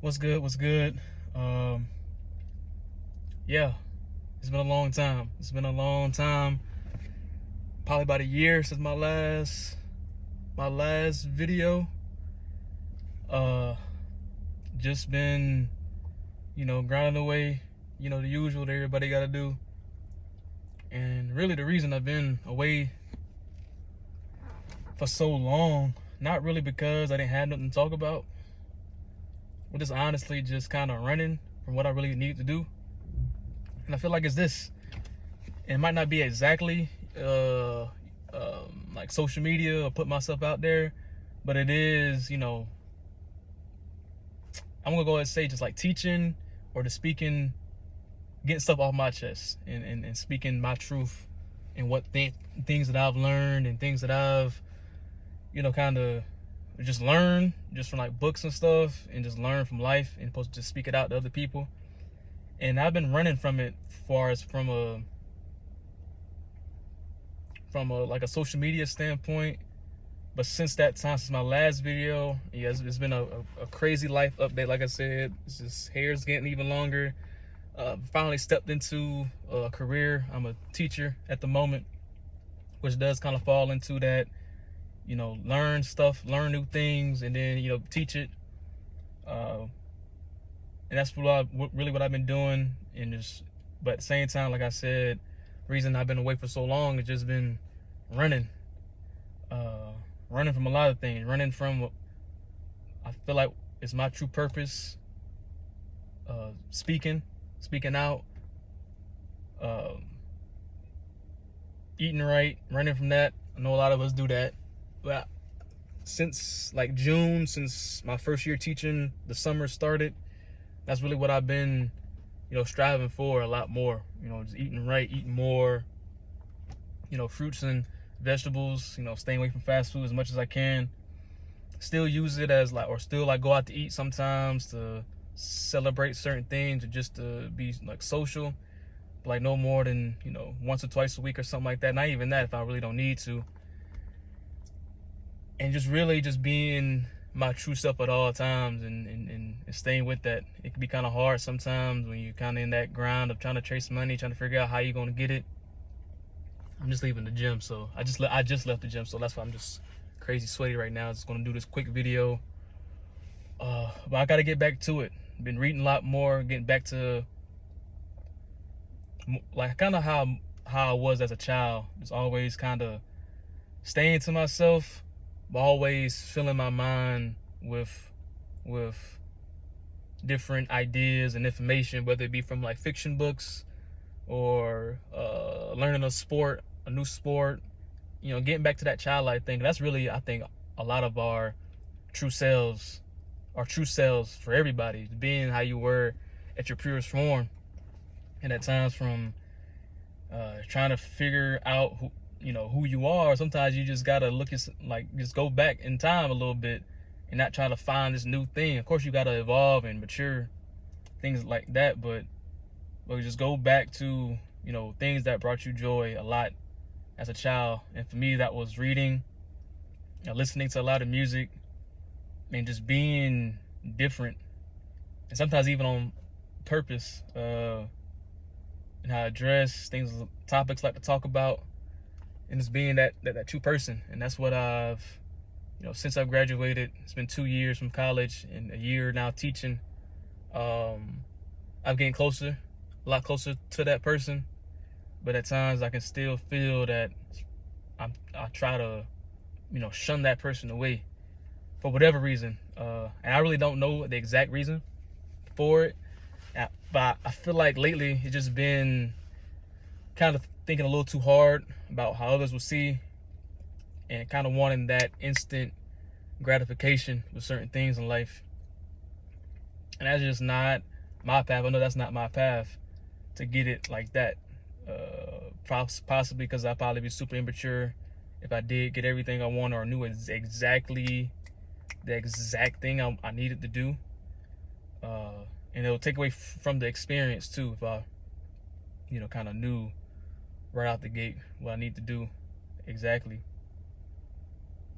What's good? What's good? Um, yeah, it's been a long time. It's been a long time. Probably about a year since my last video. Uh, just been, grinding away. The usual that everybody got to do. And really, the reason I've been away for so long, not really because I didn't have nothing to talk about, but just honestly, just kind of running from what I really need to do. And I feel like it's this. It might not be exactly like social media or put myself out there, but it is, I'm gonna go ahead and say just like teaching or just speaking, getting stuff off my chest and speaking my truth and what things that I've learned and things that I've, kind of just learned just from like books and stuff and just learn from life and supposed to just speak it out to other people. And I've been running from it as far as from a like a social media standpoint. But since that time, since my last video, yeah, it's been a crazy life update. Like I said, it's just hair's getting even longer. Finally stepped into a career. I'm a teacher at the moment, which does kind of fall into that, learn stuff, learn new things, and then, teach it. And that's really what I've been doing. But at the same time, like I said, the reason I've been away for so long has just been running. Running from a lot of things, running from what I feel like is my true purpose, speaking out, eating right, running from that. I know a lot of us do that, but since like June, since my first year teaching, the summer started, that's really what I've been, striving for a lot more, just eating right, eating more, fruits and vegetables, staying away from fast food as much as I can. Still use it as like, or still like go out to eat sometimes to celebrate certain things or just to be like social, but like no more than, once or twice a week or something like that. Not even that if I really don't need to. And just really just being my true self at all times and staying with that. It can be kind of hard sometimes when you're kind of in that grind of trying to chase money, trying to figure out how you're going to get it. I'm just leaving the gym, so I just left the gym, so that's why I'm just crazy sweaty right now. Just gonna do this quick video, but I gotta get back to it. Been reading a lot more, getting back to like kind of how I was as a child. Just always kind of staying to myself, but always filling my mind with different ideas and information, whether it be from like fiction books or learning a new sport, getting back to that childlike thing. That's really, I think, a lot of our true selves for everybody, being how you were at your purest form. And at times from trying to figure out who you are, sometimes you just gotta just go back in time a little bit and not try to find this new thing. Of course, you gotta evolve and mature, things like that, but just go back to things that brought you joy a lot as a child. And for me, that was reading, listening to a lot of music, and just being different, and sometimes even on purpose, and how I dress, topics like to talk about, and just being that true person. And that's what I've, since I've graduated. It's been 2 years from college and a year now teaching. I've getting a lot closer to that person, but at times I can still feel that I try to, shun that person away for whatever reason. And I really don't know the exact reason for it, but I feel like lately it's just been kind of thinking a little too hard about how others will see, and kind of wanting that instant gratification with certain things in life. And that's just not my path. I know that's not my path to get it like that. Possibly because I'd probably be super immature if I did get everything I want or knew exactly the exact thing I needed to do. And it'll take away from the experience too if I, kind of knew right out the gate what I need to do exactly.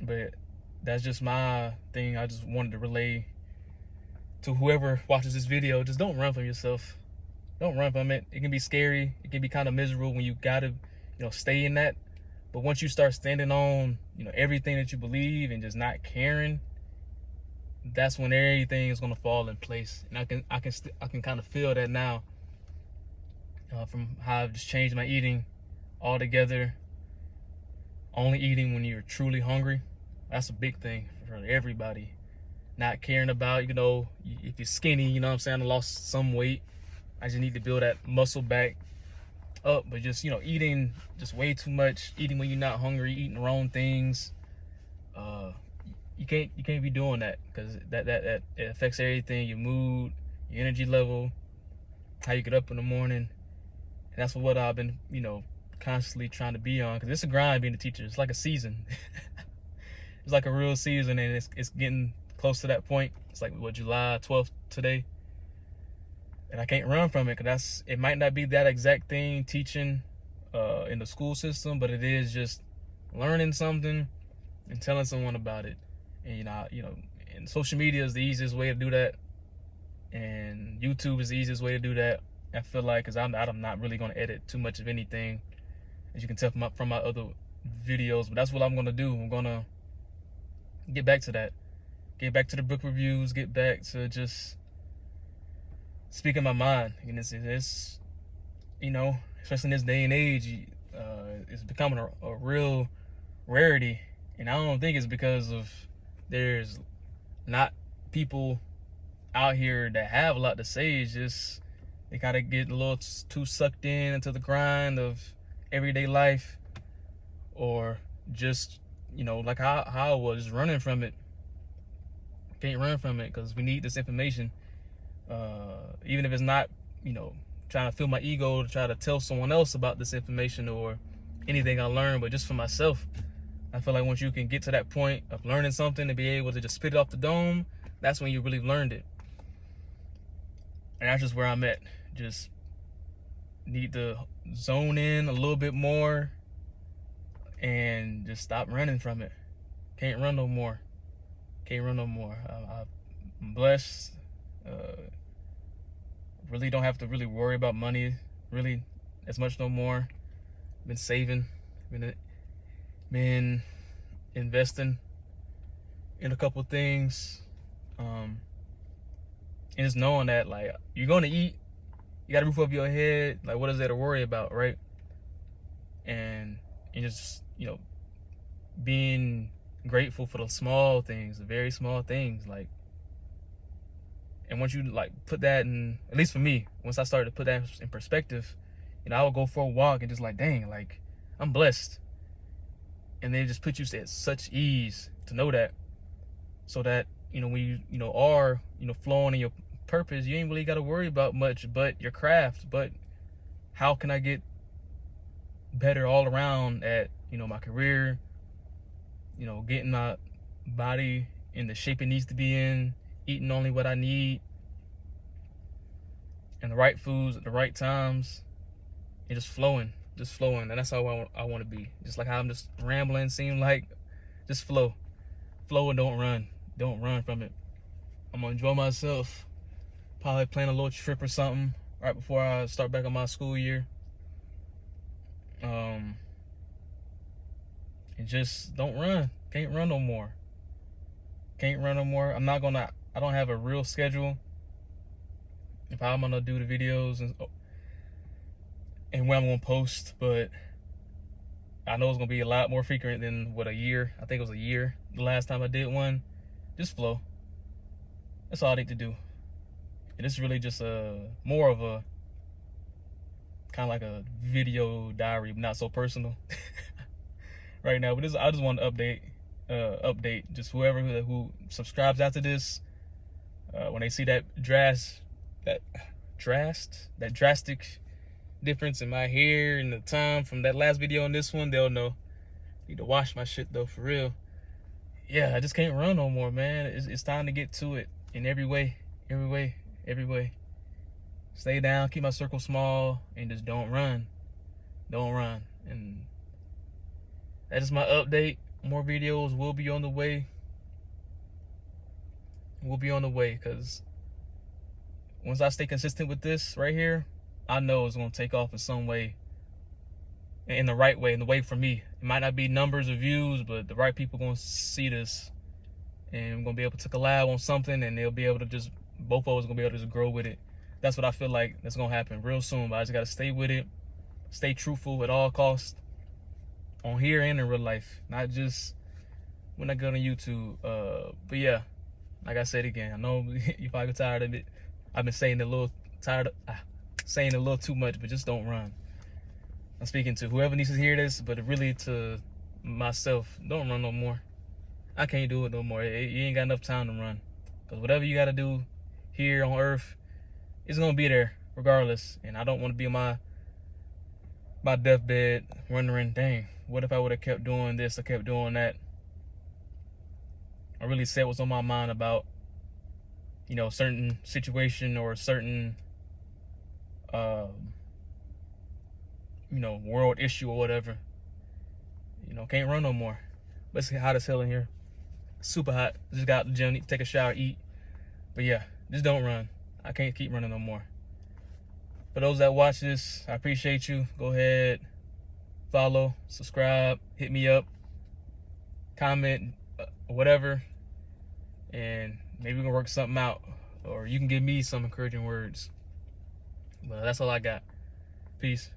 But that's just my thing. I just wanted to relay to whoever watches this video, just don't run from yourself. Don't run from it. It can be scary. It can be kind of miserable when you gotta, stay in that. But once you start standing on, everything that you believe and just not caring, that's when everything is gonna fall in place. And I can kind of feel that now, from how I've just changed my eating altogether. Only eating when you're truly hungry. That's a big thing for everybody. Not caring about, if you're skinny, I lost some weight. I just need to build that muscle back up. But just, eating just way too much, eating when you're not hungry, eating the wrong things. You can't be doing that, because that it affects everything, your mood, your energy level, how you get up in the morning. And that's what I've been, constantly trying to be on, because it's a grind being a teacher. It's like a season. It's like a real season, and it's getting close to that point. It's like, July 12th today, and I can't run from it, because it might not be that exact thing teaching in the school system, but it is just learning something and telling someone about it. And and social media is the easiest way to do that, and YouTube is the easiest way to do that. I feel like, because I'm not really going to edit too much of anything, as you can tell from my other videos. But that's what I'm going to do. I'm going to get back to that. Get back to the book reviews. Get back to just speaking my mind. And it's especially in this day and age, it's becoming a real rarity. And I don't think it's because of there's not people out here that have a lot to say. It's just they gotta get a little too sucked into the grind of everyday life, or just like how I was running from it. Can't run from it, because we need this information, even if it's not trying to fill my ego to try to tell someone else about this information or anything I learned, but just for myself. I feel like once you can get to that point of learning something and be able to just spit it off the dome, that's when you really learned it. And that's just where I'm at. Just need to zone in a little bit more and just stop running from it. Can't run no more. Can't run no more. I'm blessed. Really don't have to really worry about money really as much no more. Been saving. Been investing in a couple things, and just knowing that, like, you're gonna eat, you gotta roof over your head. Like, what is there to worry about, right? And just being grateful for the small things, the very small things. Like, and once you put that in, at least for me, once I started to put that in perspective, I would go for a walk and just dang, like, I'm blessed. And they just put you at such ease to know that, so that when you are flowing in your purpose, you ain't really got to worry about much but your craft. But how can I get better all around at my career, getting my body in the shape it needs to be in, eating only what I need, and the right foods at the right times, and just flowing. And that's how I want to be. Just like how I'm just rambling, just flow and don't run from it. I'm gonna enjoy myself, probably plan a little trip or something right before I start back on my school year, and just don't run. Can't run no more. I don't have a real schedule if I'm gonna do the videos and when I'm gonna post, but I know it's gonna be a lot more frequent than a year. I think it was a year the last time I did one. Just flow. That's all I need to do. And it's really just more of a kind of like a video diary, not so personal right now. But I just want to update just whoever who subscribes after this, when they see that drastic difference in my hair and the time from that last video and this one, they'll know. Need to wash my shit though, for real. Yeah, I just can't run no more, man. It's time to get to it in every way. Stay down, keep my circle small, and just don't run. And that is my update. More videos will be on the way. Because once I stay consistent with this right here, I know it's gonna take off in some way, in the right way, in the way for me. It might not be numbers or views, but the right people gonna see this, and we're gonna be able to collab on something, and they'll be able to just, both of us gonna be able to just grow with it. That's what I feel like that's gonna happen real soon. But I just gotta stay with it, stay truthful at all costs, on here and in real life, not just when I go on YouTube. But yeah, like I said again, I know you probably get tired of it. I've been saying saying a little too much, but just don't run. I'm speaking to whoever needs to hear this, but really to myself, don't run no more. I can't do it no more. You ain't got enough time to run. Because whatever you got to do here on earth, it's going to be there regardless. And I don't want to be on my deathbed wondering, dang, what if I would have kept doing this or kept doing that? I really said what's on my mind about, you know, certain situation or certain, you know, world issue or whatever. You know, can't run no more. But it's hot as hell in here. Super hot. Just got out the gym, need to take a shower, eat. But yeah, just don't run. I can't keep running no more. For those that watch this, I appreciate you. Go ahead, follow, subscribe, hit me up, comment, whatever. And maybe we can work something out. Or you can give me some encouraging words. But that's all I got. Peace.